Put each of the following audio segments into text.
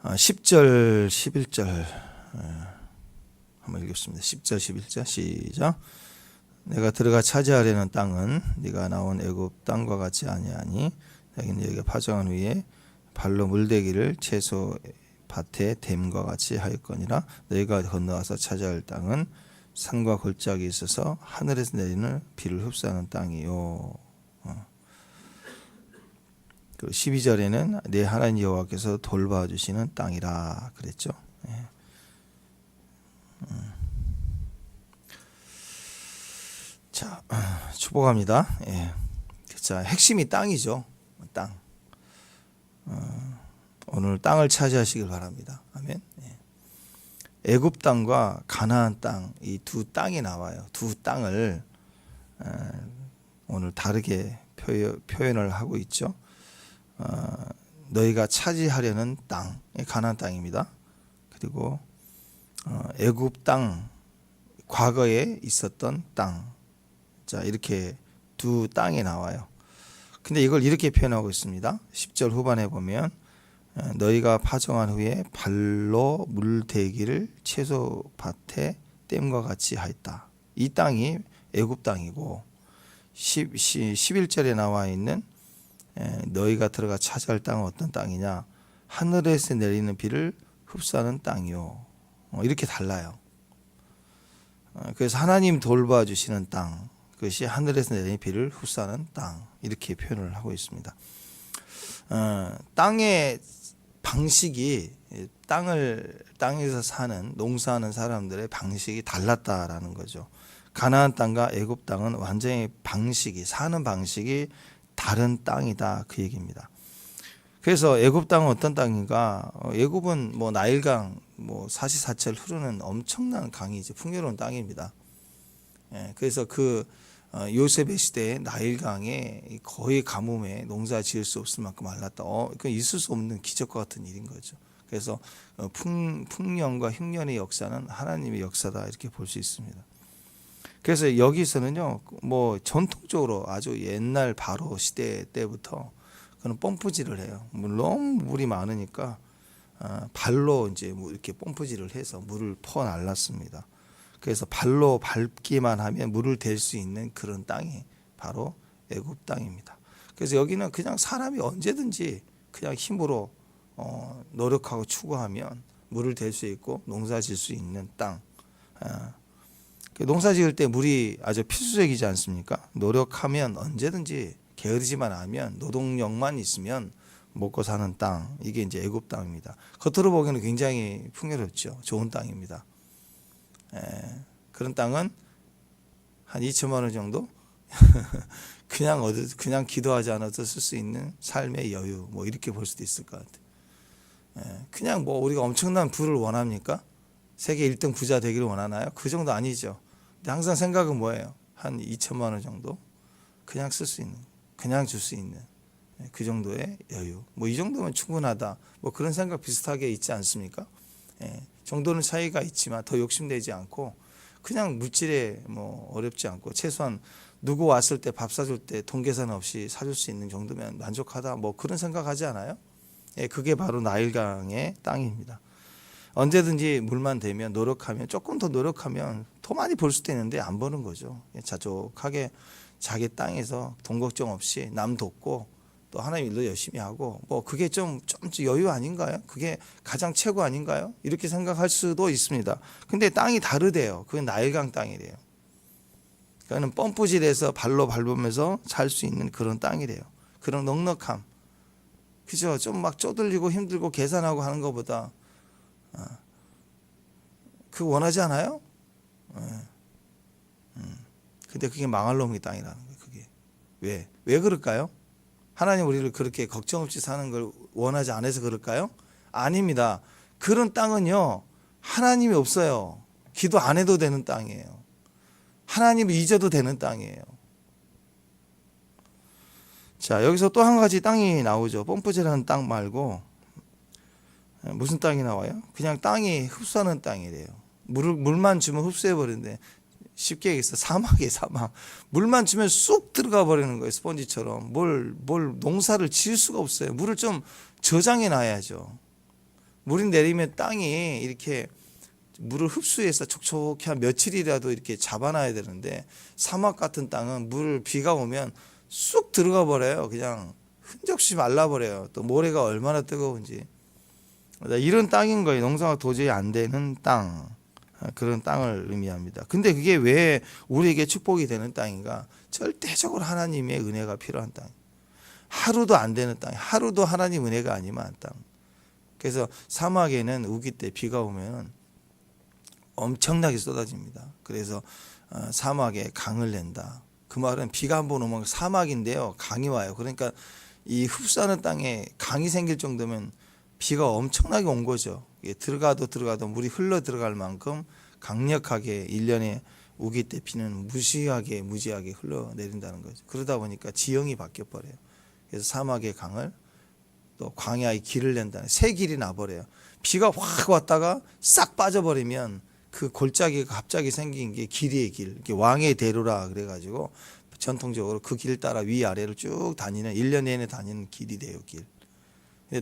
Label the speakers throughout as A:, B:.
A: 10절 11절 한번 읽겠습니다. 10절 11절 시작. 내가 들어가 차지하려는 땅은 네가 나온 애굽 땅과 같지 아니하니 너희는 여기가 파정한 후에 발로 물대기를 채소 밭에 댐과 같이 하였거니와 너희가 건너와서 차지할 땅은 산과 골짜기 있어서 하늘에서 내리는 비를 흡수하는 땅이요. 그리고 12절에는 내 하나님 여호와께서 돌봐주시는 땅이라 그랬죠. 자, 축복합니다. 자, 핵심이 땅이죠. 땅. 오늘 땅을 차지하시길 바랍니다. 아멘. 애굽 땅과 가나안 땅, 이 두 땅이 나와요. 두 땅을 오늘 다르게 표현을 하고 있죠. 너희가 차지하려는 땅, 가나안 땅입니다. 그리고 애굽 땅, 과거에 있었던 땅. 자, 이렇게 두 땅이 나와요. 근데 이걸 이렇게 표현하고 있습니다. 10절 후반에 보면 너희가 파정한 후에 발로 물대기를 채소 밭에 댐과 같이 하였다. 이 땅이 애굽 땅이고 11절에 나와 있는 너희가 들어가 차지할 땅은 어떤 땅이냐? 하늘에서 내리는 비를 흡수하는 땅이요. 이렇게 달라요. 그래서 하나님 돌봐주시는 땅, 그것이 하늘에서 내리는 비를 흡수하는 땅, 이렇게 표현을 하고 있습니다. 땅의 방식이 땅에서 사는 농사하는 사람들의 방식이 달랐다라는 거죠. 가나안 땅과 애굽 땅은 완전히 사는 방식이 다른 땅이다, 그 얘기입니다. 그래서 애굽 땅은 어떤 땅인가? 애굽은 뭐 나일강 사시사철 흐르는 엄청난 강이죠. 풍요로운 땅입니다. 그래서 그 요셉의 시대에 나일강에 거의 가뭄에 농사 지을 수 없을 만큼 말랐다. 그 있을 수 없는 기적과 같은 일인 거죠. 그래서 풍년과 흉년의 역사는 하나님의 역사다, 이렇게 볼 수 있습니다. 그래서 여기서는요, 전통적으로 아주 옛날 바로 시대 때부터 그는 펌프질을 해요. 물론 물이 많으니까 발로 이제 이렇게 펌프질을 해서 물을 퍼 날랐습니다. 그래서 발로 밟기만 하면 물을 댈 수 있는 그런 땅이 바로 애굽 땅입니다. 그래서 여기는 그냥 사람이 언제든지 그냥 힘으로 노력하고 추구하면 물을 댈 수 있고 농사 지을 수 있는 땅. 농사 지을 때 물이 아주 필수적이지 않습니까? 노력하면 언제든지, 게으르지만 않으면, 노동력만 있으면 먹고 사는 땅, 이게 이제 애굽 땅입니다. 겉으로 보기에는 굉장히 풍요롭죠. 좋은 땅입니다. 그런 땅은 한 2천만 원 정도 그냥 기도하지 않아도 쓸 수 있는 삶의 여유, 이렇게 볼 수도 있을 것 같아요. 그냥 우리가 엄청난 부를 원합니까? 세계 1등 부자 되기를 원하나요? 그 정도 아니죠. 근데 항상 생각은 뭐예요? 한 2천만 원 정도 그냥 쓸 수 있는, 그냥 줄 수 있는 그 정도의 여유, 이 정도면 충분하다, 그런 생각 비슷하게 있지 않습니까? 정도는 차이가 있지만 더 욕심내지 않고 그냥 물질에 어렵지 않고 최소한 누구 왔을 때 밥 사줄 때 돈 계산 없이 사줄 수 있는 정도면 만족하다, 그런 생각하지 않아요? 그게 바로 나일강의 땅입니다. 언제든지 물만 되면, 노력하면, 조금 더 노력하면 더 많이 벌 수도 있는데 안 버는 거죠. 자족하게 자기 땅에서 돈 걱정 없이 남 돕고 또 하나님 일도 열심히 하고, 그게 좀 여유 아닌가요? 그게 가장 최고 아닌가요? 이렇게 생각할 수도 있습니다. 근데 땅이 다르대요. 그건 나일강 땅이래요. 그거는 펌프질해서 발로 밟으면서 살 수 있는 그런 땅이래요. 그런 넉넉함, 그죠? 좀 쪼들리고 힘들고 계산하고 하는 것보다 그거 원하지 않아요? 근데 그게 망할 놈의 땅이라는 거예요. 그게 왜 그럴까요? 하나님 우리를 그렇게 걱정 없이 사는 걸 원하지 않아서 그럴까요? 아닙니다. 그런 땅은요, 하나님이 없어요. 기도 안 해도 되는 땅이에요. 하나님을 잊어도 되는 땅이에요. 자, 여기서 또 한 가지 땅이 나오죠. 펌프질하는 땅 말고 무슨 땅이 나와요? 그냥 땅이 흡수하는 땅이래요. 물만 주면 흡수해버리는데, 쉽게 얘기해서 사막이에요, 사막. 물만 주면 쑥 들어가 버리는 거예요, 스펀지처럼. 뭘 농사를 지을 수가 없어요. 물을 좀 저장해 놔야죠. 물이 내리면 땅이 이렇게 물을 흡수해서 촉촉히 한 며칠이라도 이렇게 잡아놔야 되는데 사막 같은 땅은 비가 오면 쑥 들어가 버려요. 그냥 흔적 없이 말라버려요. 또 모래가 얼마나 뜨거운지. 이런 땅인 거예요. 농사가 도저히 안 되는 땅. 그런 땅을 의미합니다. 근데 그게 왜 우리에게 축복이 되는 땅인가? 절대적으로 하나님의 은혜가 필요한 땅. 하루도 안 되는 땅. 하루도 하나님 은혜가 아니면 안 땅. 그래서 사막에는 우기 때 비가 오면 엄청나게 쏟아집니다. 그래서 사막에 강을 낸다. 그 말은 비가 한 번 오면 사막인데요. 강이 와요. 그러니까 이 흡수하는 땅에 강이 생길 정도면 비가 엄청나게 온 거죠. 들어가도 물이 흘러 들어갈 만큼 강력하게 1년에 우기 때 비는 무지하게 흘러내린다는 거죠. 그러다 보니까 지형이 바뀌어 버려요. 그래서 사막의 강을 또 광야의 길을 낸다는 새 길이 나버려요. 비가 확 왔다가 싹 빠져버리면 그 골짜기가 갑자기 생긴 게 길이의 길, 왕의 대로라 그래가지고 전통적으로 그 길 따라 위아래를 쭉 다니는 1년 내내 다니는 길이 돼요. 길.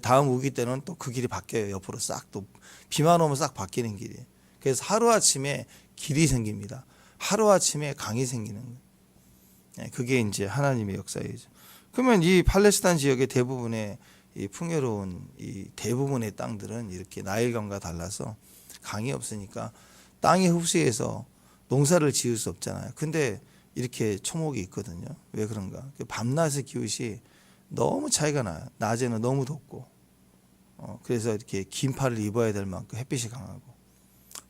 A: 다음 우기 때는 또 그 길이 바뀌어요. 옆으로 싹 또 비만 오면 싹 바뀌는 길이에요. 그래서 하루아침에 길이 생깁니다. 하루아침에 강이 생기는 거예요. 그게 이제 하나님의 역사이죠. 그러면 이 팔레스타인 지역의 대부분의 이 풍요로운 이 대부분의 땅들은 이렇게 나일강과 달라서 강이 없으니까 땅이 흡수해서 농사를 지을 수 없잖아요. 근데 이렇게 초목이 있거든요. 왜 그런가? 밤낮의 기온이 너무 차이가 나요. 낮에는 너무 덥고, 그래서 이렇게 긴팔을 입어야 될 만큼 햇빛이 강하고,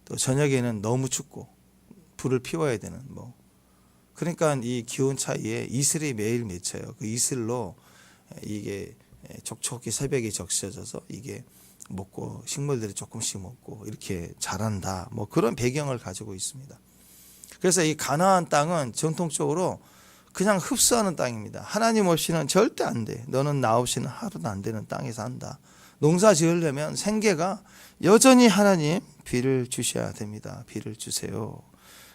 A: 또 저녁에는 너무 춥고 불을 피워야 되는 뭐. 그러니까 이 기온 차이에 이슬이 매일 맺혀요. 그 이슬로 이게 촉촉히 새벽에 적셔져서 이게 먹고 식물들이 조금씩 먹고 이렇게 자란다. 뭐 그런 배경을 가지고 있습니다. 그래서 이 가나안 땅은 전통적으로 그냥 흡수하는 땅입니다. 하나님 없이는 절대 안 돼. 너는 나 없이는 하루도 안 되는 땅에 산다. 농사 지으려면 생계가 여전히 하나님 비를 주셔야 됩니다. 비를 주세요.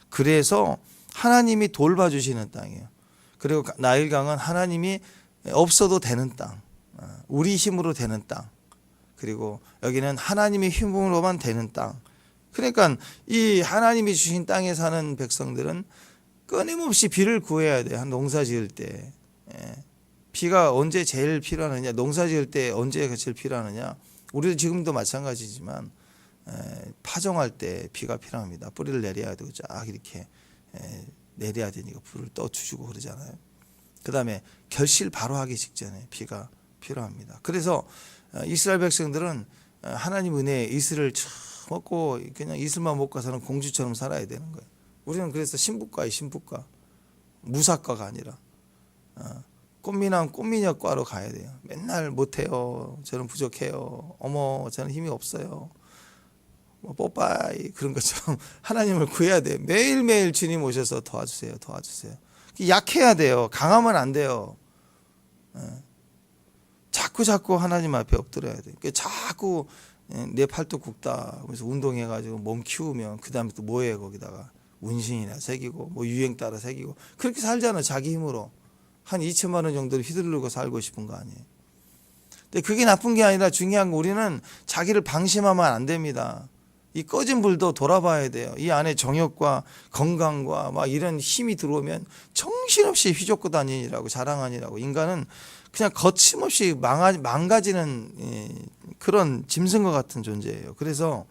A: 그래서 하나님이 돌봐주시는 땅이에요. 그리고 나일강은 하나님이 없어도 되는 땅, 우리 힘으로 되는 땅, 그리고 여기는 하나님의 힘으로만 되는 땅. 그러니까 이 하나님이 주신 땅에 사는 백성들은 끊임없이 비를 구해야 돼요. 한 농사 지을 때. 비가 언제 제일 필요하느냐, 농사 지을 때 언제가 제일 필요하느냐. 우리도 지금도 마찬가지지만 파종할 때 비가 필요합니다. 뿌리를 내려야 되고 쫙 이렇게 내려야 되니까 불을 떠주시고 그러잖아요. 그 다음에 결실 바로 하기 직전에 비가 필요합니다. 그래서 이스라엘 백성들은 하나님 은혜에 이슬을 먹고 그냥 이슬만 먹고 사는 공주처럼 살아야 되는 거예요. 우리는 그래서 신부과에 신부과, 무사과가 아니라 꽃미남 꽃미녀과로 가야 돼요. 맨날 못해요. 저는 부족해요. 어머 저는 힘이 없어요. 뭐 뽀빠이 그런 것처럼 하나님을 구해야 돼요. 매일매일 주님 오셔서 도와주세요. 도와주세요. 약해야 돼요. 강하면 안 돼요. 자꾸 하나님 앞에 엎드려야 돼요. 자꾸 내 팔뚝 굽다 그래서 운동해가지고 몸 키우면 그 다음에 또 뭐해 거기다가 운신이나 새기고 뭐 유행 따라 새기고 그렇게 살잖아. 자기 힘으로 한 2천만 원 정도를 휘두르고 살고 싶은 거 아니에요. 근데 그게 나쁜 게 아니라 중요한 건 우리는 자기를 방심하면 안 됩니다. 이 꺼진 불도 돌아봐야 돼요. 이 안에 정욕과 건강과 막 이런 힘이 들어오면 정신없이 휘젓고 다니라고 자랑하니라고. 인간은 그냥 거침없이 망가지는 그런 짐승과 같은 존재예요. 그래서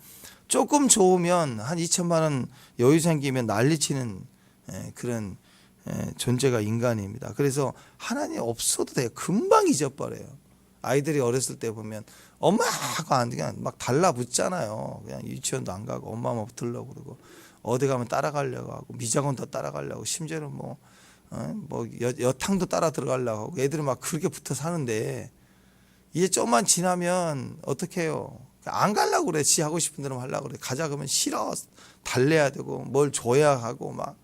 A: 조금 좋으면 한 2천만 원 여유 생기면 난리치는 그런 존재가 인간입니다. 그래서 하나님 없어도 돼요. 금방 잊어버려요. 아이들이 어렸을 때 보면 엄마하고 안 그냥 막 달라붙잖아요. 그냥 유치원도 안 가고 엄마만 붙으려고 그러고 어디 가면 따라가려고 하고 미장원도 따라가려고 심지어는 뭐 여탕도 따라 들어가려고 하고 애들은 막 그렇게 붙어 사는데 이제 좀만 지나면 어떻게 해요? 안 가려고 그래. 지 하고 싶은 대로 하려고 그래. 가자 그러면 싫어. 달래야 되고 뭘 줘야 하고 막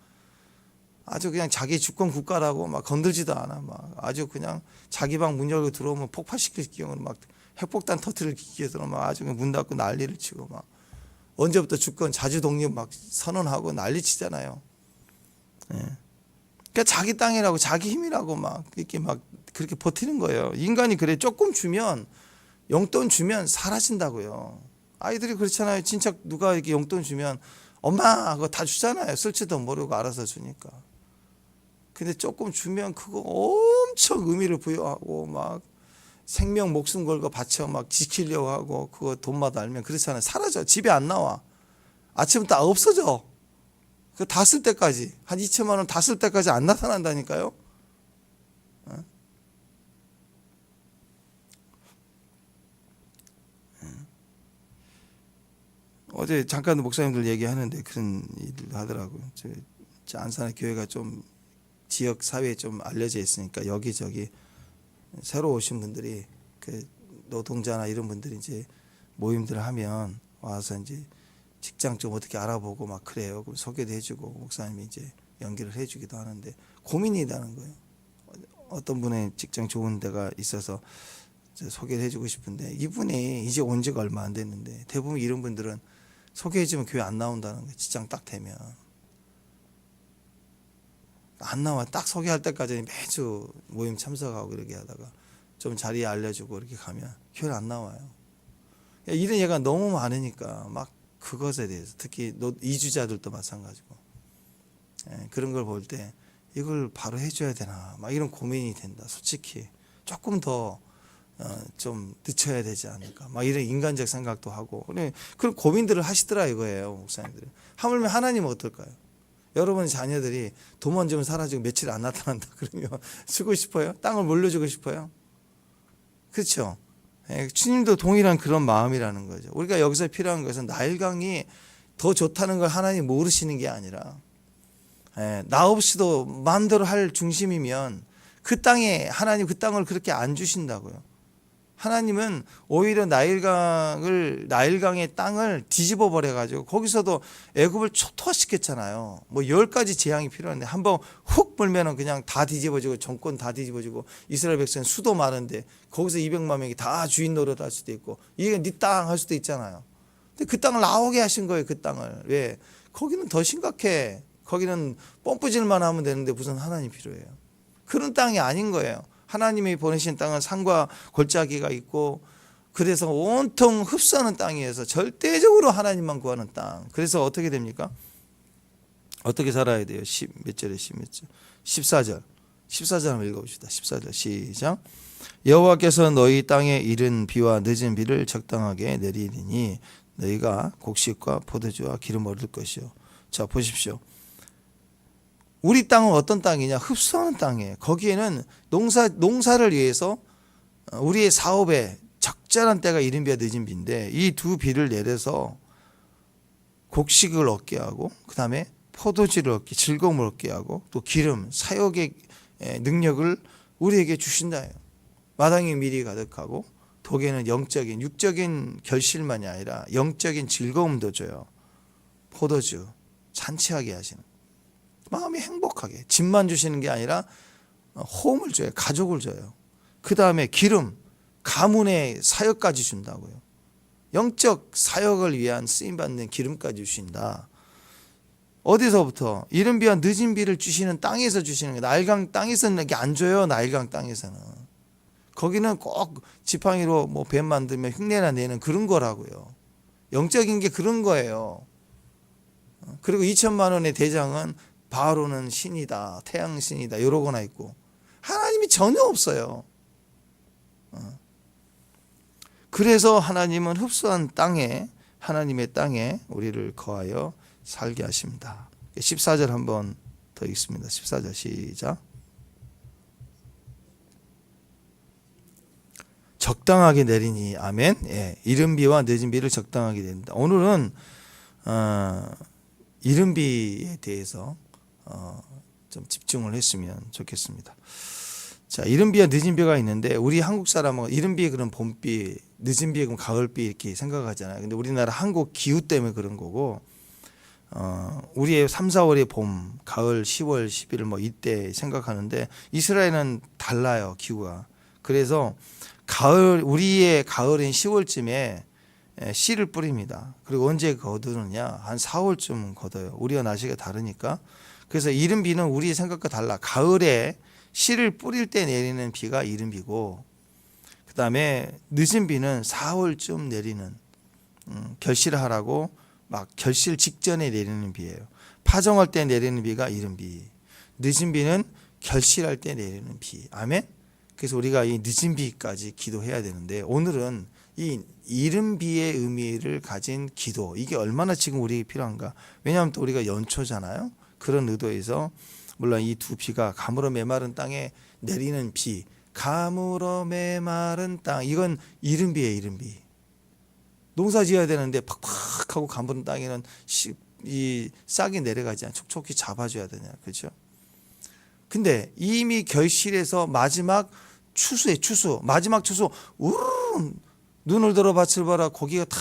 A: 아주 그냥 자기 주권 국가라고 막 건들지도 않아. 막 아주 그냥 자기 방 문 열고 들어오면 폭파시킬 경우는 막 핵폭탄 터트릴 기계에서 막 아주 문 닫고 난리를 치고 막 언제부터 주권 자주 독립 막 선언하고 난리 치잖아요. 그러니까 자기 땅이라고 자기 힘이라고 막 이렇게 막 그렇게 버티는 거예요. 인간이 그래. 조금 주면 용돈 주면 사라진다고요. 아이들이 그렇잖아요. 진짜 누가 이렇게 용돈 주면 엄마 그거 다 주잖아요. 쓸지도 모르고 알아서 주니까. 근데 조금 주면 그거 엄청 의미를 부여하고 막 생명 목숨 걸고 바쳐 막 지키려고 하고 그거 돈마다 알면 그렇잖아요. 사라져. 집에 안 나와. 아침부터 없어져. 그 다 쓸 때까지 한 2천만 원 다 쓸 때까지 안 나타난다니까요. 어제 잠깐 목사님들 얘기하는데 그런 일을 하더라고요. 저 안산의 교회가 좀 지역 사회에 좀 알려져 있으니까 여기저기 새로 오신 분들이 그 노동자나 이런 분들이 이제 모임들을 하면 와서 이제 직장 좀 어떻게 알아보고 막 그래요. 그럼 소개도 해주고 목사님이 이제 연결을 해주기도 하는데 고민이 있다는 거예요. 어떤 분의 직장 좋은 데가 있어서 소개를 해주고 싶은데 이분이 이제 온 지가 얼마 안 됐는데 대부분 이런 분들은 소개해주면 교회 안 나온다는 거예요. 직장 딱 되면 안 나와. 딱 소개할 때까지는 매주 모임 참석하고 이렇게 하다가 좀 자리에 알려주고 이렇게 가면 교회 안 나와요. 이런 얘가 너무 많으니까 막 그것에 대해서 특히 이주자들도 마찬가지고 그런 걸 볼 때 이걸 바로 해줘야 되나 막 이런 고민이 된다. 솔직히 조금 더 좀 늦춰야 되지 않을까 막 이런 인간적 생각도 하고 그런 고민들을 하시더라 이거예요. 목사님들이. 하물며 하나님은 어떨까요? 여러분 자녀들이 돈만 주면 사라지고 며칠 안 나타난다 그러면 주고 싶어요? 땅을 물려주고 싶어요? 그렇죠? 주님도 동일한 그런 마음이라는 거죠. 우리가 여기서 필요한 것은 나일강이 더 좋다는 걸 하나님 모르시는 게 아니라 나 없이도 마음대로 할 중심이면 그 땅에 하나님 그 땅을 그렇게 안 주신다고요. 하나님은 오히려 나일강의 땅을 뒤집어 버려 가지고 거기서도 애굽을 초토화시켰잖아요. 뭐 10가지 재앙이 필요한데 한번 훅 불면은 그냥 다 뒤집어지고 정권 다 뒤집어지고 이스라엘 백성 수도 많은데 거기서 200만 명이 다 주인 노릇할 수도 있고 이게 네 땅 할 수도 있잖아요. 근데 그 땅을 나오게 하신 거예요. 그 땅을. 왜? 거기는 더 심각해. 거기는 펌프질만 하면 되는데 무슨 하나님 필요해요. 그런 땅이 아닌 거예요. 하나님이 보내신 땅은 산과 골짜기가 있고 그래서 온통 흡수하는 땅이어서 절대적으로 하나님만 구하는 땅. 그래서 어떻게 됩니까? 어떻게 살아야 돼요? 몇 절에 14절. 14절 한번 읽어봅시다. 14절 시작. 여호와께서 너희 땅에 이른 비와 늦은 비를 적당하게 내리리니 너희가 곡식과 포도주와 기름 얻을 것이요. 자 보십시오. 우리 땅은 어떤 땅이냐? 흡수하는 땅이에요. 거기에는 농사를 위해서 우리의 사업에 적절한 때가 이른 비와 늦은 비인데 이 두 비를 내려서 곡식을 얻게 하고 그 다음에 포도주를 얻게 즐거움을 얻게 하고 또 기름 사역의 능력을 우리에게 주신다예요. 마당에 밀이 가득하고 독에는 영적인 육적인 결실만이 아니라 영적인 즐거움도 줘요. 포도주 잔치하게 하시는 마음이 행복하게 집만 주시는 게 아니라 호흡을 줘요. 가족을 줘요. 그 다음에 기름 가문의 사역까지 준다고요. 영적 사역을 위한 쓰임받는 기름까지 주신다. 어디서부터? 이른 비와 늦은 비를 주시는 땅에서 주시는 거예요. 나일강 땅에서는 이게 안 줘요. 나일강 땅에서는. 거기는 꼭 지팡이로 뭐 뱀 만들면 흉내나 내는 그런 거라고요. 영적인 게 그런 거예요. 그리고 2천만 원의 대장은 바로는 신이다, 태양신이다 이러거나 있고 하나님이 전혀 없어요. 그래서 하나님은 흡수한 땅에 하나님의 땅에 우리를 거하여 살게 하십니다. 14절 한번 더 읽습니다. 14절 시작. 적당하게 내리니 아멘. 예, 이른 비와 늦은 비를 적당하게 내린다. 오늘은 이른 비에 대해서 좀 집중을 했으면 좋겠습니다. 자, 이른 비와 늦은 비가 있는데 우리 한국 사람은 이른 비에 그런 봄비, 늦은 비에 그럼 가을비 이렇게 생각하잖아요. 근데 우리나라 한국 기후 때문에 그런 거고 우리의 3, 4월의 봄, 가을, 10월, 11월 뭐 이때 생각하는데 이스라엘은 달라요, 기후가. 그래서 우리의 가을인 10월쯤에 씨를 뿌립니다. 그리고 언제 거두느냐? 한 4월쯤 거둬요. 우리와 날씨가 다르니까. 그래서 이른 비는 우리의 생각과 달라. 가을에 씨를 뿌릴 때 내리는 비가 이른 비고, 그 다음에 늦은 비는 4월쯤 내리는 결실을 하라고 막 결실 직전에 내리는 비예요. 파종할 때 내리는 비가 이른 비. 늦은 비는 결실할 때 내리는 비. 아멘. 그래서 우리가 이 늦은 비까지 기도해야 되는데 오늘은 이 이른 비의 의미를 가진 기도, 이게 얼마나 지금 우리에게 필요한가. 왜냐하면 또 우리가 연초잖아요. 그런 의도에서 물론 이 두 비가 가물어 메마른 땅에 내리는 비, 가물어 메마른 땅, 이건 이른 비예요. 이른 비. 농사 지어야 되는데 팍팍하고 가물은 땅에는 이 싹이 내려가지 않아. 촉촉히 잡아줘야 되냐, 그렇죠? 근데 이미 결실해서 마지막 추수에 마지막 추수, 우르르 눈을 들어 밭을 봐라, 고기가 다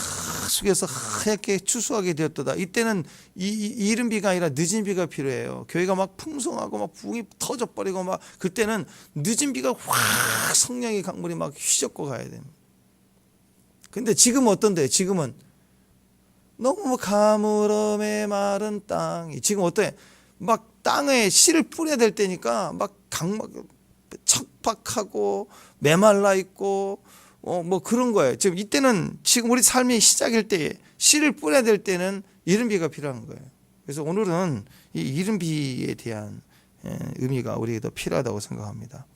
A: 숙여서 하얗게 추수하게 되었도다. 이때는 이른 비가 아니라 늦은 비가 필요해요. 교회가 막 풍성하고 막 부흥이 터져버리고 막 그때는 늦은 비가 확 성령의 강물이 막 휘젓고 가야 됩니다. 근데 지금은 어떤데? 지금은 너무 가물어 메마른 땅. 지금 어때? 막 땅에 씨를 뿌려야 될 때니까 막 척박하고 메말라 있고 뭐 그런 거예요. 지금 이때는 지금 우리 삶의 시작일 때 씨를 뿌려야 될 때는 이른 비가 필요한 거예요. 그래서 오늘은 이 이른 비에 대한 의미가 우리에게 더 필요하다고 생각합니다.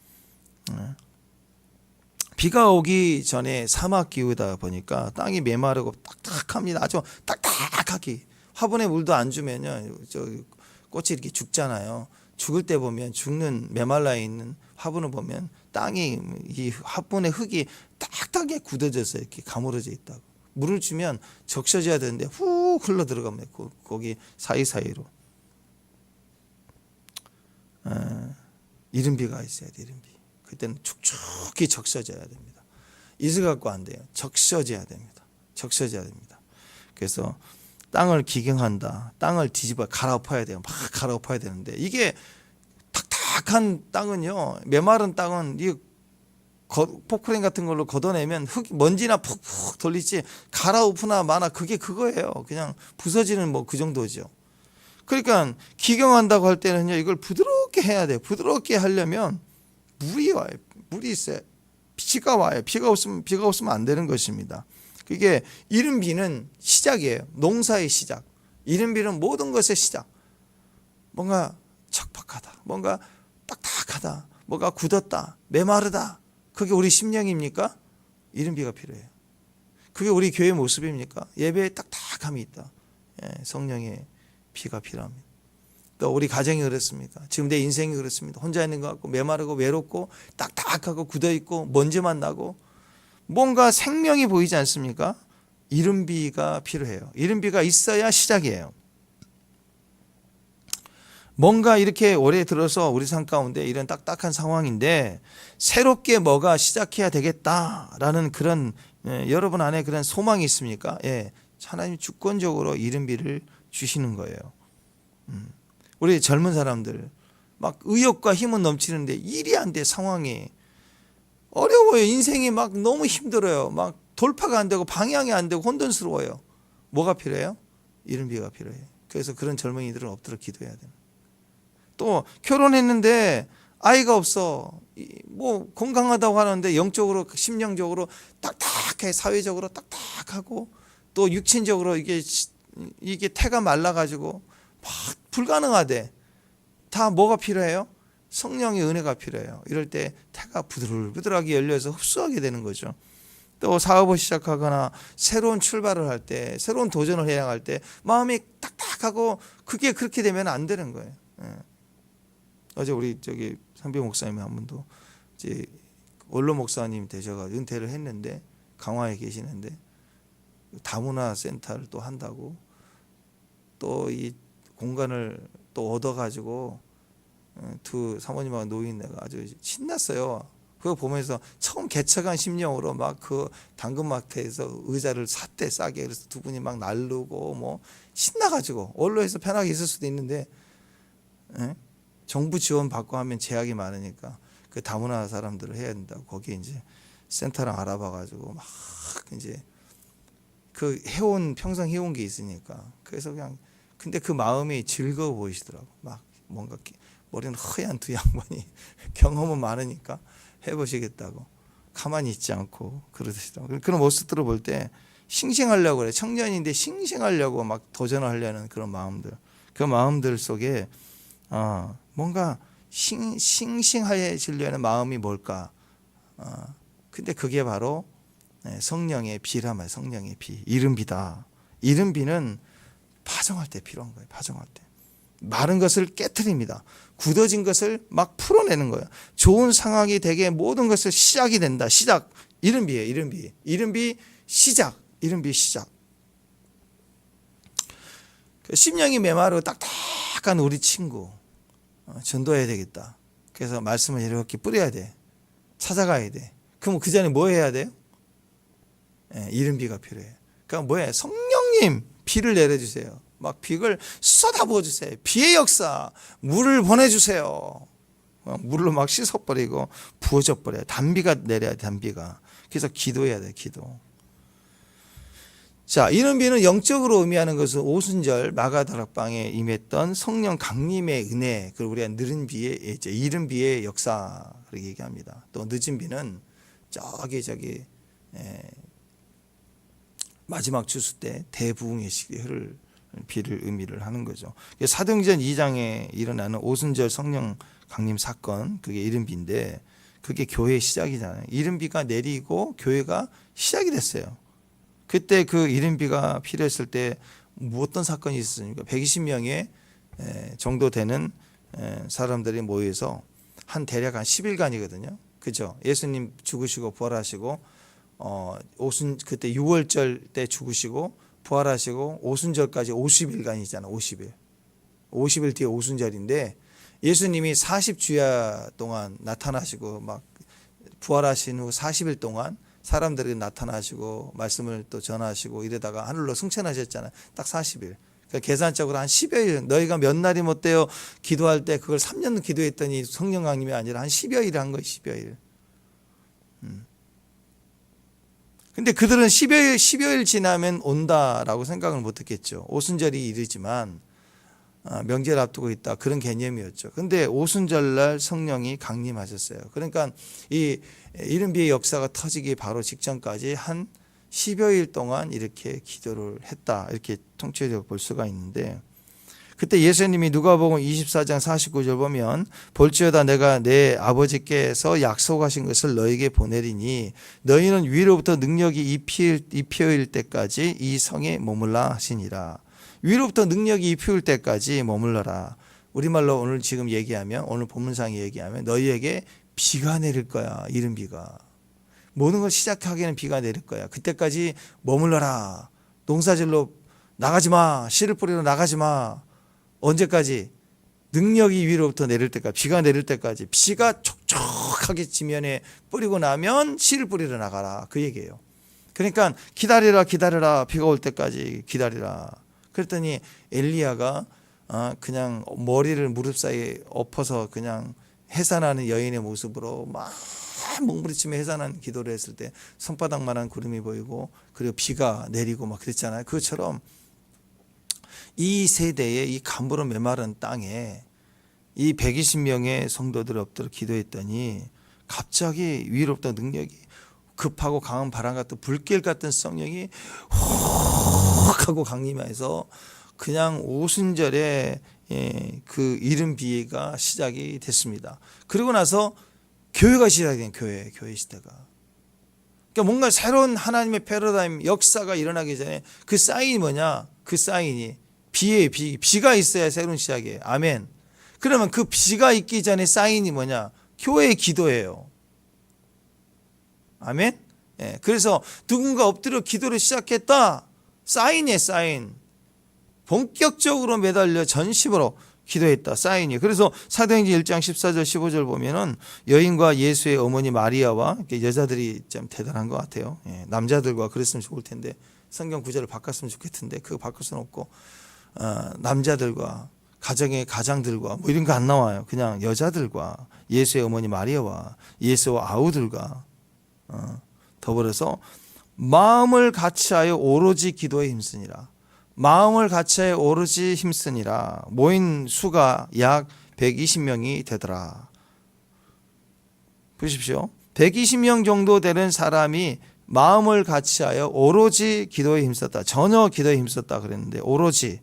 A: 비가 오기 전에 사막 기후다 보니까 땅이 메마르고 딱딱합니다. 아주 딱딱하게. 화분에 물도 안 주면요, 저 꽃이 이렇게 죽잖아요. 죽을 때 보면 죽는 메말라 있는 화분을 보면 땅이 이 화분의 흙이 딱딱하게 굳어져서 이렇게 가물어져 있다고. 물을 주면 적셔져야 되는데 훅 흘러 들어갑니다. 거기 사이사이로. 이른 비가 있어야 돼. 이른 비. 그때는 축축히 적셔져야 됩니다. 이슬 갖고 안 돼요. 적셔져야 됩니다. 적셔져야 됩니다. 그래서 땅을 기경한다. 땅을 뒤집어 갈아엎어야 돼요. 막 갈아엎어야 되는데 이게 탁탁한 땅은요, 메마른 땅은 이 포크레인 같은 걸로 걷어내면 먼지나 푹푹 돌리지 갈아엎으나 마나 그게 그거예요. 그냥 부서지는 뭐 그 정도죠. 그러니까 기경한다고 할 때는요, 이걸 부드럽게 해야 돼요. 부드럽게 하려면 물이 와요. 물이 있어요. 비가 와요. 비가 없으면 안 되는 것입니다. 그게 이른 비는 시작이에요. 농사의 시작. 이른 비는 모든 것의 시작. 뭔가 척박하다. 뭔가 딱딱하다. 뭔가 굳었다. 메마르다. 그게 우리 심령입니까? 이른 비가 필요해요. 그게 우리 교회의 모습입니까? 예배에 딱딱함이 있다. 성령의 비가 필요합니다. 또 우리 가정이 그렇습니까? 지금 내 인생이 그렇습니다. 혼자 있는 것 같고 메마르고 외롭고 딱딱하고 굳어있고 먼지만 나고 뭔가 생명이 보이지 않습니까? 이른 비가 필요해요. 이른 비가 있어야 시작이에요. 뭔가 이렇게 올해 들어서 우리 삶 가운데 이런 딱딱한 상황인데 새롭게 뭐가 시작해야 되겠다라는 그런 여러분 안에 그런 소망이 있습니까? 하나님이 주권적으로 이른 비를 주시는 거예요. 우리 젊은 사람들 막 의욕과 힘은 넘치는데 일이 안 돼. 상황이 어려워요. 인생이 막 너무 힘들어요. 막 돌파가 안 되고 방향이 안 되고 혼돈스러워요. 뭐가 필요해요? 이른 비가 필요해요. 그래서 그런 젊은이들은 엎드려 기도해야 돼요. 또 결혼했는데 아이가 없어. 뭐 건강하다고 하는데 영적으로 심령적으로 딱딱해. 사회적으로 딱딱하고 또 육신적으로 이게 태가 말라가지고 막 불가능하대. 다 뭐가 필요해요? 성령의 은혜가 필요해요. 이럴 때 태가 부들부들하게 열려서 흡수하게 되는 거죠. 또 사업을 시작하거나 새로운 출발을 할 때, 새로운 도전을 해야 할 때 마음이 딱딱하고 그게 그렇게 되면 안 되는 거예요. 어제 우리 상비 목사님이 한 분도 이제 원로 목사님 되셔가 은퇴를 했는데 강화에 계시는데 다문화 센터를 또 한다고 또 이 공간을 또 얻어가지고 두 사모님하고 노인네가 아주 신났어요. 그거 보면서 처음 개척한 심령으로 막 그 당근마켓에서 의자를 샀대 싸게. 그래서 두 분이 막 날르고 뭐 신나가지고 언로에서 편하게 있을 수도 있는데 정부 지원 받고 하면 제약이 많으니까 그 다문화 사람들을 해야 된다고 거기에 이제 센터랑 알아봐가지고 막 이제 그 평생 해온 게 있으니까 그래서 그냥 근데 그 마음이 즐거워 보이시더라고. 막 뭔가 머리는 허연 두 양반이 경험은 많으니까 해보시겠다고 가만히 있지 않고 그러시더라고. 그런 모습들을 볼 때 싱싱하려고 그래. 청년인데 싱싱하려고 막 도전을 하려는 그런 마음들. 그 마음들 속에 뭔가 싱싱해지려는 마음이 뭘까? 근데 그게 바로 성령의 비란 말이에요. 성령의 비. 이른 비다. 이른 비는 파종할 때 필요한 거예요. 파종할 때. 마른 것을 깨트립니다. 굳어진 것을 막 풀어내는 거예요. 좋은 상황이 되게 모든 것을 시작이 된다. 시작. 이른 비예요. 이른 비. 이른 비 시작. 이른 비 시작. 심령이 메마르고 딱딱한 우리 친구 전도해야 되겠다. 그래서 말씀을 이렇게 뿌려야 돼. 찾아가야 돼. 그럼 그 전에 뭐 해야 돼요? 이른 비가 필요해. 그러니까 뭐예요? 성령님 비를 내려주세요. 막 비를 쏟아부어 주세요. 비의 역사, 물을 보내주세요. 물로 막 씻어버리고 부어져 버려요. 단비가 내려야 돼. 단비가. 그래서 기도해야 돼. 기도. 자, 이른 비는 영적으로 의미하는 것은 오순절 마가다락방에 임했던 성령 강림의 은혜, 그리고 우리가 느린 비의 이제 이른 비의 역사 그렇게 얘기합니다. 또 늦은 비는 저기 마지막 추수 때 대부흥의 시기에 흐를 비를 의미를 하는 거죠. 사도행전 2장에 일어나는 오순절 성령 강림 사건, 그게 이른 비인데 그게 교회의 시작이잖아요. 이른 비가 내리고 교회가 시작이 됐어요. 그때 그 이른 비가 필요했을 때 어떤 사건이 있었습니까? 120명의 정도 되는 사람들이 모여서 대략 한 10일간이거든요. 그죠? 예수님 죽으시고 부활하시고 그때 6월절 때 죽으시고 부활하시고 오순절까지 50일간이잖아. 50일 뒤에 오순절인데 예수님이 40주야 동안 나타나시고 막 부활하신 후 40일 동안 사람들에게 나타나시고 말씀을 또 전하시고 이러다가 하늘로 승천하셨잖아요. 딱 40일. 그러니까 계산적으로 한 10여일, 너희가 몇 날이 못 되어 기도할 때 그걸 3년 기도했더니 성령 강림이 아니라 한 10여일 한 거예요. 10여일. 근데 그들은 10여일 지나면 온다라고 생각을 못했겠죠. 오순절이 이르지만 명제를 앞두고 있다. 그런 개념이었죠. 근데 오순절날 성령이 강림하셨어요. 그러니까 이 이른 비의 역사가 터지기 바로 직전까지 한 10여일 동안 이렇게 기도를 했다. 이렇게 통째로 볼 수가 있는데 그때 예수님이 누가복음 24장 49절 보면 볼지어다 내가 내 아버지께서 약속하신 것을 너에게 보내리니 너희는 위로부터 능력이 입혀일 때까지 이 성에 머물라 하시니라. 위로부터 능력이 입혀올 때까지 머물러라. 우리말로 오늘 지금 얘기하면 오늘 본문상에 얘기하면 너희에게 비가 내릴 거야. 이른 비가. 모든 걸 시작하기에는 비가 내릴 거야. 그때까지 머물러라. 농사질로 나가지 마. 씨를 뿌리러 나가지 마. 언제까지? 능력이 위로부터 내릴 때까지, 비가 내릴 때까지, 비가 촉촉하게 지면에 뿌리고 나면 씨를 뿌리러 나가라. 그 얘기예요. 그러니까 기다리라 비가 올 때까지 기다리라. 그랬더니 엘리야가 그냥 머리를 무릎 사이에 엎어서 그냥 해산하는 여인의 모습으로 막 몸부림치며 해산하는 기도를 했을 때 손바닥만한 구름이 보이고 그리고 비가 내리고 막 그랬잖아요. 그것처럼 이 세대에 이 가물어 메마른 땅에 이 120명의 성도들 엎드려 기도했더니 갑자기 위로부터 능력이 급하고 강한 바람 같은 불길 같은 성령이 훅 하고 강림해서 그냥 오순절에 그 이른 비가 시작이 됐습니다. 그리고 나서 교회가 시작이 된 교회 시대가. 그러니까 뭔가 새로운 하나님의 패러다임 역사가 일어나기 전에 그 사인이 뭐냐? 그 사인이 비가 있어야 새로운 시작이에요. 아멘. 그러면 그 비가 있기 전에 사인이 뭐냐? 교회의 기도예요. 아멘. 그래서 누군가 엎드려 기도를 시작했다. 사인이에요. 사인. 본격적으로 매달려 전심으로 기도했다. 사인이에요. 그래서 사도행전 1장 14절 15절 보면은 여인과 예수의 어머니 마리아와 여자들이 좀 대단한 것 같아요. 남자들과 그랬으면 좋을 텐데 성경 구절을 바꿨으면 좋겠는데 그거 바꿀 수는 없고 남자들과 가정의 가장들과 뭐 이런 거 안 나와요. 그냥 여자들과 예수의 어머니 마리아와 예수와 아우들과 더불어서 마음을 같이하여 오로지 기도에 힘쓰니라. 마음을 같이하여 오로지 힘쓰니라. 모인 수가 약 120명이 되더라. 보십시오. 120명 정도 되는 사람이 마음을 같이하여 오로지 기도에 힘썼다. 전혀 기도에 힘썼다 그랬는데 오로지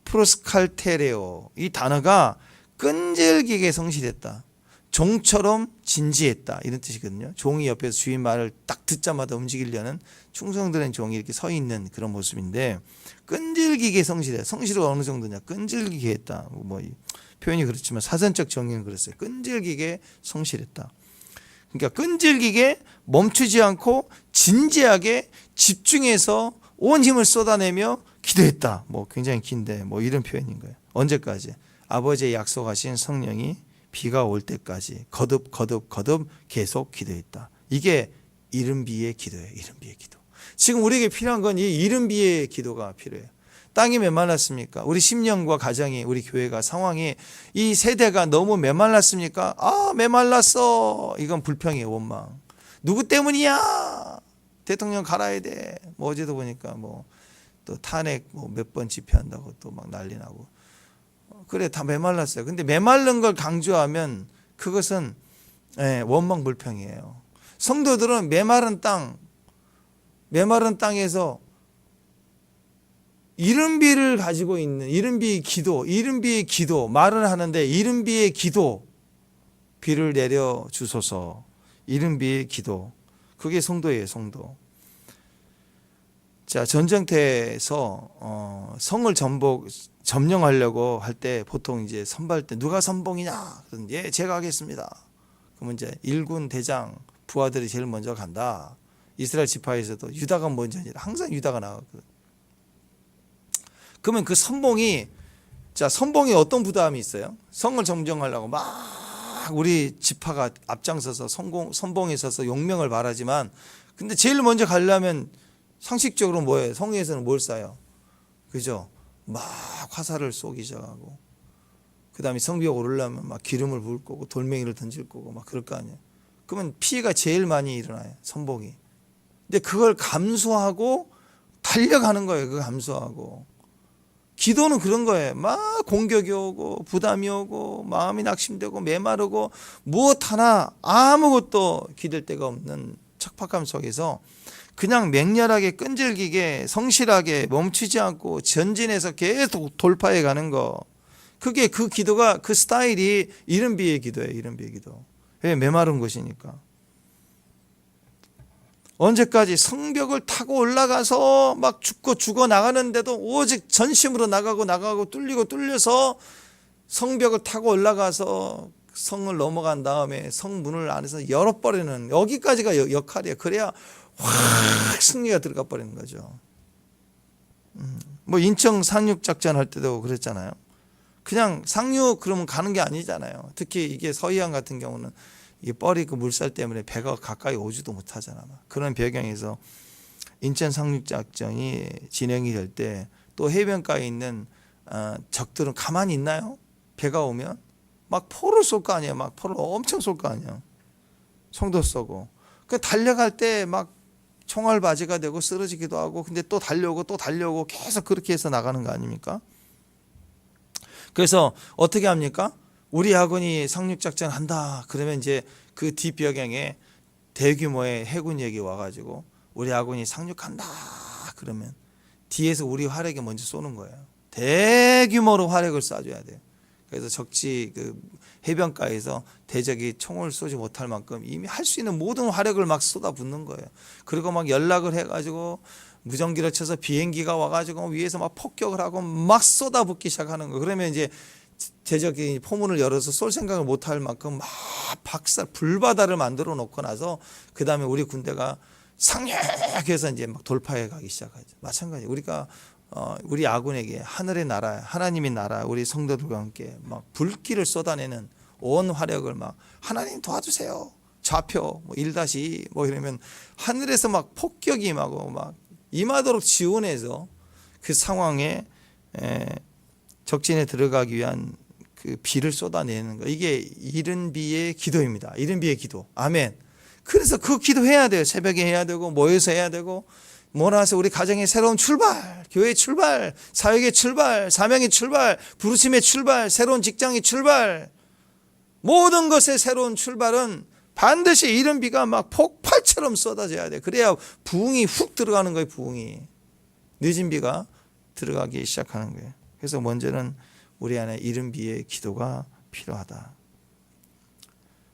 A: 프로스칼테레오 이 단어가 끈질기게 성실했다. 종처럼 진지했다 이런 뜻이거든요. 종이 옆에서 주인 말을 딱 듣자마자 움직이려는 충성들은 종이 이렇게 서 있는 그런 모습인데 끈질기게 성실해. 성실은 어느 정도냐? 끈질기게 했다. 뭐 표현이 그렇지만 사전적 정의는 그랬어요. 끈질기게 성실했다. 그러니까 끈질기게 멈추지 않고 진지하게 집중해서 온 힘을 쏟아내며 기도했다. 뭐 굉장히 긴데 뭐 이런 표현인 거예요. 언제까지? 아버지의 약속하신 성령이 비가 올 때까지 거듭 계속 기도했다. 이게 이른비의 기도예요. 이른비의 기도. 지금 우리에게 필요한 건 이 이른비의 기도가 필요해요. 땅이 메말랐습니까? 우리 심령과 가정이 우리 교회가 상황이 이 세대가 너무 메말랐습니까? 아 메말랐어. 이건 불평이에요. 원망. 누구 때문이야? 대통령 갈아야 돼. 뭐 어제도 보니까 뭐 또 탄핵 뭐 몇 번 집회한다고 또 막 난리 나고. 그래 다 메말랐어요. 근데 메말른 걸 강조하면 그것은 원망 불평이에요. 성도들은 메마른 땅에서 이른비를 가지고 있는 이른비의 기도 말을 하는데 이른비의 기도 비를 내려 주소서. 이른비의 기도 그게 성도예요. 성도. 자 전쟁터에서 성을 점령하려고 할 때 보통 이제 선발 때 누가 선봉이냐? 예, 제가 하겠습니다. 그러면 이제 일군 대장 부하들이 제일 먼저 간다. 이스라엘 지파에서도 유다가 먼저 아니라 항상 유다가 나가거든. 그러면 그 선봉이 어떤 부담이 있어요? 성을 점령하려고 막 우리 지파가 앞장서서 선봉에 서서 용명을 바라지만 근데 제일 먼저 가려면 상식적으로 뭐예요? 성에서는 뭘 쏴요? 그죠? 막 화살을 쏘기 시작하고 그 다음에 성벽 오르려면 막 기름을 부을 거고 돌멩이를 던질 거고 막 그럴 거 아니에요. 그러면 피해가 제일 많이 일어나요. 선봉이. 근데 그걸 감수하고 달려가는 거예요. 그거 감수하고. 기도는 그런 거예요. 막 공격이 오고 부담이 오고 마음이 낙심되고 메마르고 무엇 하나 아무것도 기댈 데가 없는 척박함 속에서 그냥 맹렬하게 끈질기게 성실하게 멈추지 않고 전진해서 계속 돌파해 가는 거. 그게 그 기도가 그 스타일이 이른비의 기도예요. 이른비의 기도. 왜? 메마른 것이니까. 언제까지 성벽을 타고 올라가서 막 죽어 나가는데도 오직 전심으로 나가고 뚫려서 성벽을 타고 올라가서 성을 넘어간 다음에 성문을 안에서 열어버리는 여기까지가 역할이에요. 그래야 확 승리가 들어가 버리는 거죠. 뭐 인천 상륙 작전 할 때도 그랬잖아요. 그냥 상륙 그러면 가는 게 아니잖아요. 특히 이게 서해안 같은 경우는 이게 뻘이 그 물살 때문에 배가 가까이 오지도 못하잖아. 그런 배경에서 인천 상륙 작전이 진행이 될 때 또 해변가에 있는 적들은 가만히 있나요? 배가 오면 막 포를 쏠 거 아니에요. 막 포를 엄청 쏠 거 아니에요. 총도 쏘고. 그 달려갈 때 막 총알바지가 되고 쓰러지기도 하고 근데 또 달려오고 계속 그렇게 해서 나가는 거 아닙니까? 그래서 어떻게 합니까? 우리 아군이 상륙작전 한다. 그러면 이제 그 뒷배경에 대규모의 해군력이 와가지고 우리 아군이 상륙한다. 그러면 뒤에서 우리 화력이 먼저 쏘는 거예요. 대규모로 화력을 쏴줘야 돼요. 그래서 적지 그 해변가에서 대적이 총을 쏘지 못할 만큼 이미 할 수 있는 모든 화력을 막 쏟아붓는 거예요. 그리고 막 연락을 해가지고 무전기를 쳐서 비행기가 와가지고 위에서 막 폭격을 하고 막 쏟아붓기 시작하는 거예요. 그러면 이제 대적이 포문을 열어서 쏠 생각을 못할 만큼 막 불바다를 만들어 놓고 나서 그 다음에 우리 군대가 상륙해서 이제 막 돌파해 가기 시작하죠. 마찬가지. 우리가 우리 아군에게 하늘의 나라, 하나님의 나라, 우리 성도들과 함께 막 불길을 쏟아내는 온 화력을 막 하나님 도와주세요. 좌표 뭐 1-2 뭐 이러면 하늘에서 막 폭격이 임하고 막 임하도록 지원해서 그 상황에 적진에 들어가기 위한 그 비를 쏟아내는 거. 이게 이른비의 기도입니다. 이른비의 기도. 아멘. 그래서 그 기도해야 돼요. 새벽에 해야 되고 모여서 해야 되고 모나서 우리 가정의 새로운 출발, 교회의 출발, 사역의 출발, 사명의 출발, 부르심의 출발, 새로운 직장의 출발, 모든 것의 새로운 출발은 반드시 이른 비가 막 폭발처럼 쏟아져야 돼. 그래야 부흥이 훅 들어가는 거예요. 부흥이. 늦은 비가 들어가기 시작하는 거예요. 그래서 먼저는 우리 안에 이른 비의 기도가 필요하다.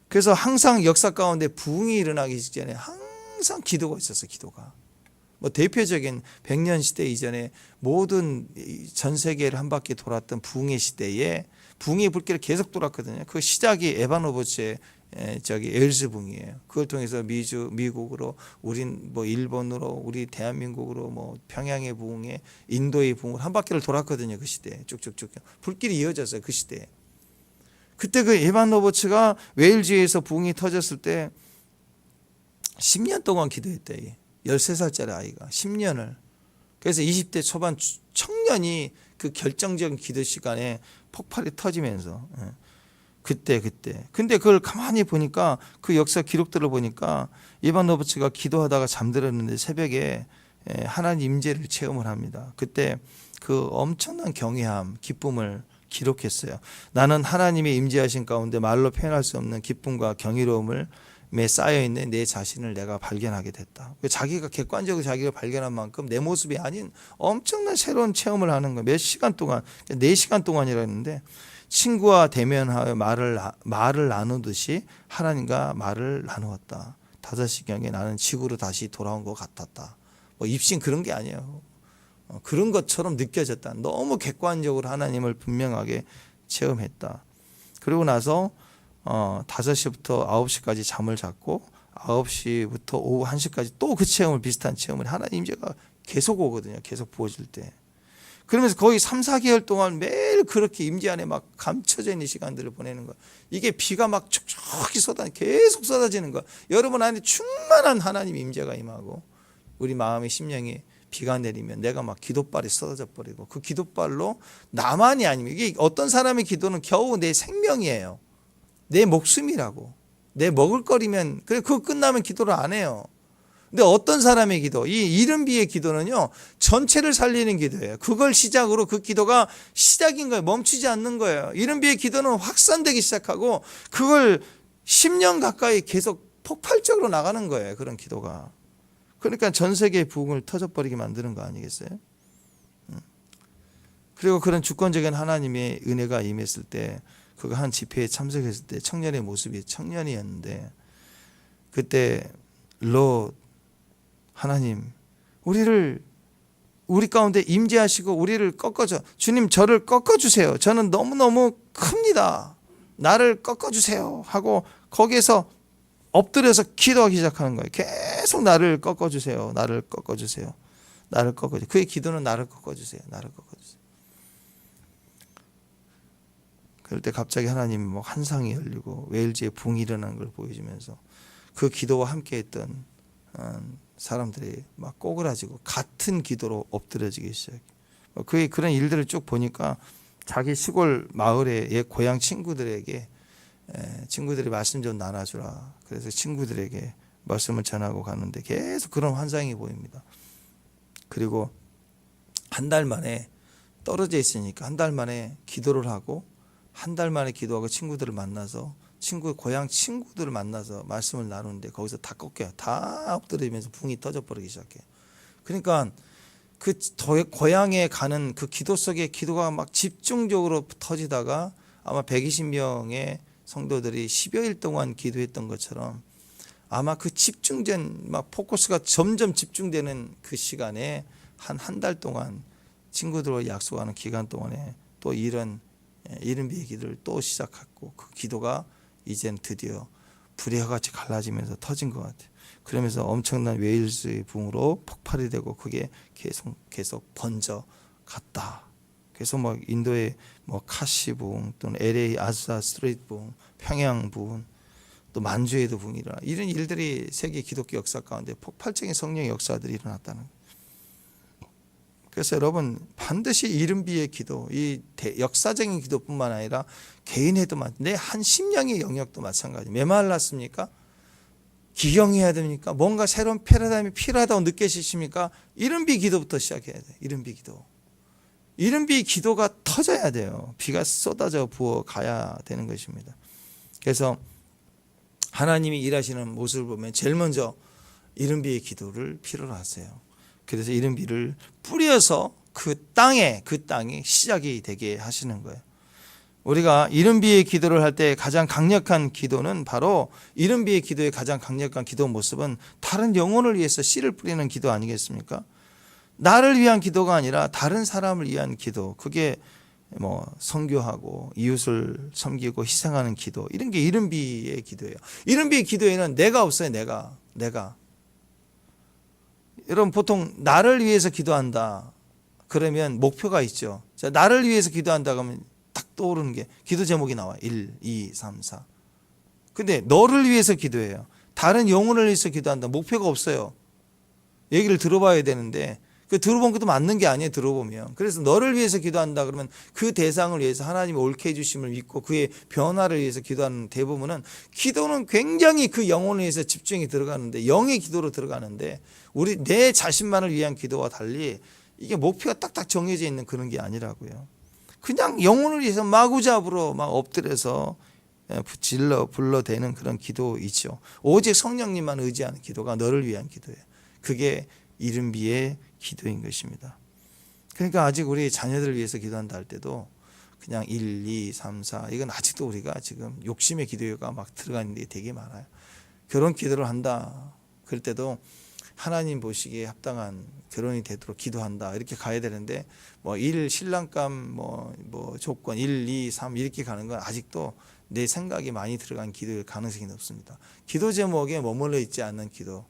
A: 그래서 항상 역사 가운데 부흥이 일어나기 직전에 항상 기도가 있었어. 기도가. 뭐 대표적인 100년 시대 이전에 모든 전 세계를 한 바퀴 돌았던 부흥의 시대에 부흥의 불길이 계속 돌았거든요. 그 시작이 에바노보츠의 에일스 부흥이에요. 그걸 통해서 미국으로, 우린 뭐 일본으로, 우리 대한민국으로, 뭐 평양의 부흥에, 인도의 부흥을 한 바퀴를 돌았거든요. 그 시대에 쭉쭉쭉 불길이 이어졌어요. 그 시대에. 그때 그 에바노보츠가 웨일즈에서 부흥이 터졌을 때 10년 동안 기도했대. 13살짜리 아이가 10년을. 그래서 20대 초반 청년이 그 결정적인 기도 시간에 폭발이 터지면서 그때 근데 그걸 가만히 보니까 그 역사 기록들을 보니까 이반노브츠가 기도하다가 잠들었는데 새벽에 하나님 임재를 체험을 합니다. 그때 그 엄청난 경외함, 기쁨을 기록했어요. 나는 하나님의 임재하신 가운데 말로 표현할 수 없는 기쁨과 경이로움을 쌓여있는 내 자신을 내가 발견하게 됐다. 자기가 객관적으로 자기가 발견한 만큼 내 모습이 아닌 엄청난 새로운 체험을 하는 거예요. 몇 시간 동안, 4시간 동안이라 했는데 친구와 대면하여 말을 나누듯이 하나님과 말을 나누었다. 5시경에 나는 지구로 다시 돌아온 것 같았다. 뭐 입신 그런 게 아니에요. 그런 것처럼 느껴졌다. 너무 객관적으로 하나님을 분명하게 체험했다. 그리고 나서 5시부터 9시까지 잠을 잤고 9시부터 오후 1시까지 또 그 체험을 비슷한 체험을 하나님 임재가 계속 오거든요. 계속 부어질 때. 그러면서 거의 3, 4개월 동안 매일 그렇게 임재 안에 막 감춰져 있는 시간들을 보내는 거예요. 이게 비가 막 촉촉히 계속 쏟아지는 거예요. 여러분 안에 충만한 하나님 임재가 임하고 우리 마음의 심령이 비가 내리면 내가 막 기도발이 쏟아져 버리고 그 기도발로 나만이 아니면 이게 어떤 사람의 기도는 겨우 내 생명이에요. 내 목숨이라고. 내 먹을거리면 그래 그거 끝나면 기도를 안 해요. 근데 어떤 사람의 기도, 이 이른 비의 기도는요 전체를 살리는 기도예요. 그걸 시작으로 그 기도가 시작인 거예요. 멈추지 않는 거예요. 이른 비의 기도는 확산되기 시작하고 그걸 10년 가까이 계속 폭발적으로 나가는 거예요. 그런 기도가. 그러니까 전 세계의 부흥을 터져버리게 만드는 거 아니겠어요? 그리고 그런 주권적인 하나님의 은혜가 임했을 때 그가 한 집회에 참석했을 때 청년의 모습이 청년이었는데 그때 하나님 우리 가운데 임재하시고 우리를 꺾어줘. 주님 저를 꺾어주세요. 저는 너무너무 큽니다. 나를 꺾어주세요 하고 거기에서 엎드려서 기도하기 시작하는 거예요. 계속 나를 꺾어주세요. 나를 꺾어주세요. 나를 꺾어주세요. 그의 기도는 나를 꺾어주세요. 나를 꺾어주세요. 그럴 때 갑자기 하나님이 뭐 환상이 열리고 웨일즈에 붕이 일어나는 걸 보여주면서 그 기도와 함께했던 사람들이 막 꼬그라지고 같은 기도로 엎드려지기 시작해요. 그의 그런 일들을 쭉 보니까 자기 시골 마을의 옛 고향 친구들에게 친구들이 말씀 좀 나눠주라. 그래서 친구들에게 말씀을 전하고 가는데 계속 그런 환상이 보입니다. 그리고 한 달 만에 떨어져 있으니까 한 달 만에 기도를 하고 한 달 만에 기도하고 친구들을 만나서 고향 친구들을 만나서 말씀을 나누는데 거기서 다 꺾여요. 다 엎드리면서 붕이 터져버리기 시작해요. 그러니까 그 고향에 가는 그 기도 속에 기도가 막 집중적으로 터지다가 아마 120명의 성도들이 10여일 동안 기도했던 것처럼 아마 그 집중된 막 포커스가 점점 집중되는 그 시간에 한 달 동안 친구들과 약속하는 기간 동안에 또 이런 이른 비의 기도를 또 시작했고 그 기도가 이젠 드디어 불의 혀같이 갈라지면서 터진 것 같아요. 그러면서 엄청난 웨일스의 붕으로 폭발이 되고 그게 계속 번져 갔다. 그래서 뭐 인도의 뭐 카시 붕 또는 LA 아즈사 스트리트 붕, 평양 붕, 또 만주에도 붕이 일어나 이런 일들이 세계 기독교 역사 가운데 폭발적인 성령의 역사들이 일어났다는 거예요. 그래서 여러분 반드시 이른 비의 기도, 이 역사적인 기도뿐만 아니라 개인에도 내 한 심령의 영역도 마찬가지. 메말랐습니까? 기경해야 됩니까? 뭔가 새로운 패러다임이 필요하다고 느끼십니까? 이른 비 기도부터 시작해야 돼. 이른 비 기도. 이른 비 기도가 터져야 돼요. 비가 쏟아져 부어 가야 되는 것입니다. 그래서 하나님이 일하시는 모습을 보면 제일 먼저 이른비의 기도를 필요로 하세요. 그래서 이른비를 뿌려서 그 땅이 시작이 되게 하시는 거예요. 우리가 이른비의 기도를 할 때 가장 강력한 기도는 바로 이른비의 기도의 가장 강력한 기도 모습은 다른 영혼을 위해서 씨를 뿌리는 기도 아니겠습니까? 나를 위한 기도가 아니라 다른 사람을 위한 기도, 그게 뭐 선교하고 이웃을 섬기고 희생하는 기도, 이런 게 이른비의 기도예요. 이른비의 기도에는 내가 없어요. 내가 여러분 보통 나를 위해서 기도한다 그러면 목표가 있죠. 자, 나를 위해서 기도한다 그러면 딱 떠오르는 게 기도 제목이 나와요. 1, 2, 3, 4. 근데 너를 위해서 기도해요. 다른 영혼을 위해서 기도한다. 목표가 없어요. 얘기를 들어봐야 되는데 그 들어본 것도 맞는 게 아니에요. 들어보면. 그래서 너를 위해서 기도한다 그러면 그 대상을 위해서 하나님이 옳게 해주심을 믿고 그의 변화를 위해서 기도하는 대부분은 기도는 굉장히 그 영혼을 위해서 집중이 들어가는데 영의 기도로 들어가는데 우리 내 자신만을 위한 기도와 달리 이게 목표가 딱딱 정해져 있는 그런 게 아니라고요. 그냥 영혼을 위해서 마구잡으로 막 엎드려서 불러대는 그런 기도이죠. 오직 성령님만 의지하는 기도가 너를 위한 기도예요. 그게 이른비의 기도인 것입니다. 그러니까 아직 우리 자녀들을 위해서 기도한다 할 때도 그냥 1, 2, 3, 4 이건 아직도 우리가 지금 욕심의 기도가 막 들어가는 게 되게 많아요. 결혼 기도를 한다 그럴 때도 하나님 보시기에 합당한 결혼이 되도록 기도한다 이렇게 가야 되는데 뭐 1 신랑감 뭐 조건 1, 2, 3 이렇게 가는 건 아직도 내 생각이 많이 들어간 기도일 가능성이 높습니다. 기도 제목에 머물러 있지 않는 기도.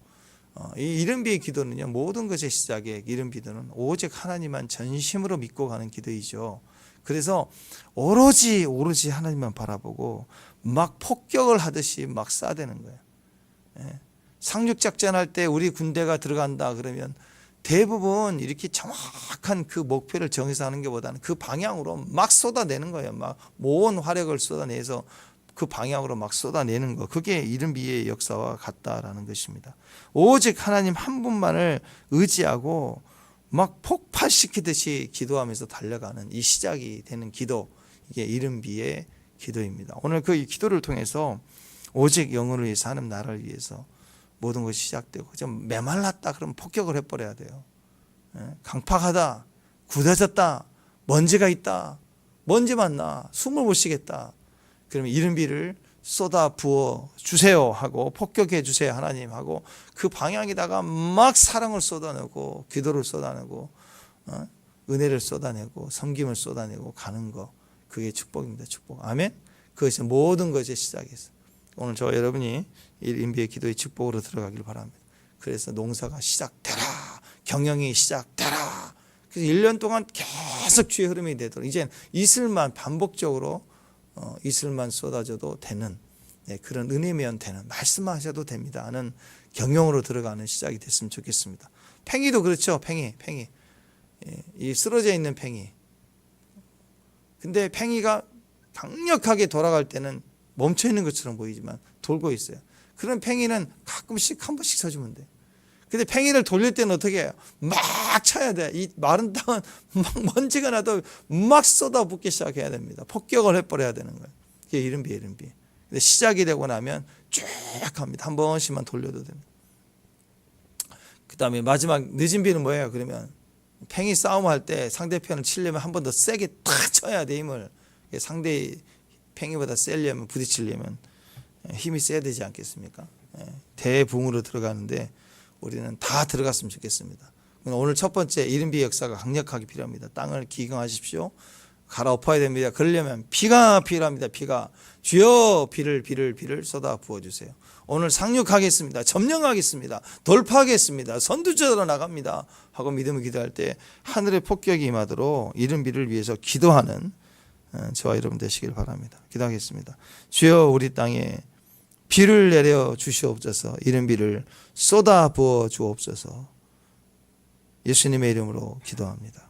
A: 이 이른비의 기도는요, 모든 것의 시작에 이른비도는 오직 하나님만 전심으로 믿고 가는 기도이죠. 그래서 오로지 하나님만 바라보고 막 폭격을 하듯이 막 쏴대는 거예요. 상륙작전할 때 우리 군대가 들어간다 그러면 대부분 이렇게 정확한 그 목표를 정해서 하는 것보다는 그 방향으로 막 쏟아내는 거예요. 막 모은 화력을 쏟아내서 그 방향으로 막 쏟아내는 거, 그게 이른비의 역사와 같다라는 것입니다. 오직 하나님 한 분만을 의지하고 막 폭발시키듯이 기도하면서 달려가는 이 시작이 되는 기도, 이게 이른비의 기도입니다. 오늘 그 기도를 통해서 오직 영혼을 위해서 하는 나라를 위해서 모든 것이 시작되고, 좀 메말랐다 그러면 폭격을 해버려야 돼요. 강팍하다, 굳어졌다, 먼지가 있다, 먼지 만나 숨을 못 쉬겠다, 그러면 이른비를 쏟아 부어 주세요 하고 폭격해 주세요 하나님 하고 그 방향에다가 막 사랑을 쏟아내고 기도를 쏟아내고 은혜를 쏟아내고 섬김을 쏟아내고 가는 거, 그게 축복입니다. 축복. 아멘. 그것이 모든 것의 시작이었어요. 오늘 저 여러분이 이른비의 기도의 축복으로 들어가길 바랍니다. 그래서 농사가 시작되라, 경영이 시작되라. 그래서 1년 동안 계속 주의 흐름이 되도록 이제 이슬만 반복적으로 이슬만 쏟아져도 되는, 그런 은혜면 되는, 말씀하셔도 됩니다 하는 경영으로 들어가는 시작이 됐으면 좋겠습니다. 팽이도 그렇죠. 팽이 이 쓰러져 있는 팽이. 근데 팽이가 강력하게 돌아갈 때는 멈춰 있는 것처럼 보이지만 돌고 있어요. 그런 팽이는 가끔씩 한 번씩 쳐주면 돼. 근데 팽이를 돌릴 때는 어떻게 해요? 막 쳐야 돼. 이 마른 땅은 막 먼지가 나도 막 쏟아붓기 시작해야 됩니다. 폭격을 해버려야 되는 거예요. 이게 이른비. 근데 시작이 되고 나면 쭉 합니다. 한 번씩만 돌려도 됩니다. 그 다음에 마지막 늦은 비는 뭐예요? 그러면 팽이 싸움할 때 상대편을 치려면 한 번 더 세게 탁 쳐야 돼. 힘을. 상대 팽이보다 세려면, 부딪히려면 힘이 세야 되지 않겠습니까? 대붕으로 들어가는데 우리는 다 들어갔으면 좋겠습니다. 오늘 첫 번째 이른비의 역사가 강력하게 필요합니다. 땅을 기경하십시오. 갈아엎어야 됩니다. 그러려면 비가 필요합니다. 비가. 주여 비를 쏟아 부어주세요. 오늘 상륙하겠습니다. 점령하겠습니다. 돌파하겠습니다. 선두적으로 나갑니다 하고 믿음을 기도할 때 하늘의 폭격이 임하도록 이른비를 위해서 기도하는 저와 여러분 되시길 바랍니다. 기도하겠습니다. 주여 우리 땅에 비를 내려 주시옵소서. 이른비를 쏟아 부어 주옵소서. 예수님의 이름으로 기도합니다.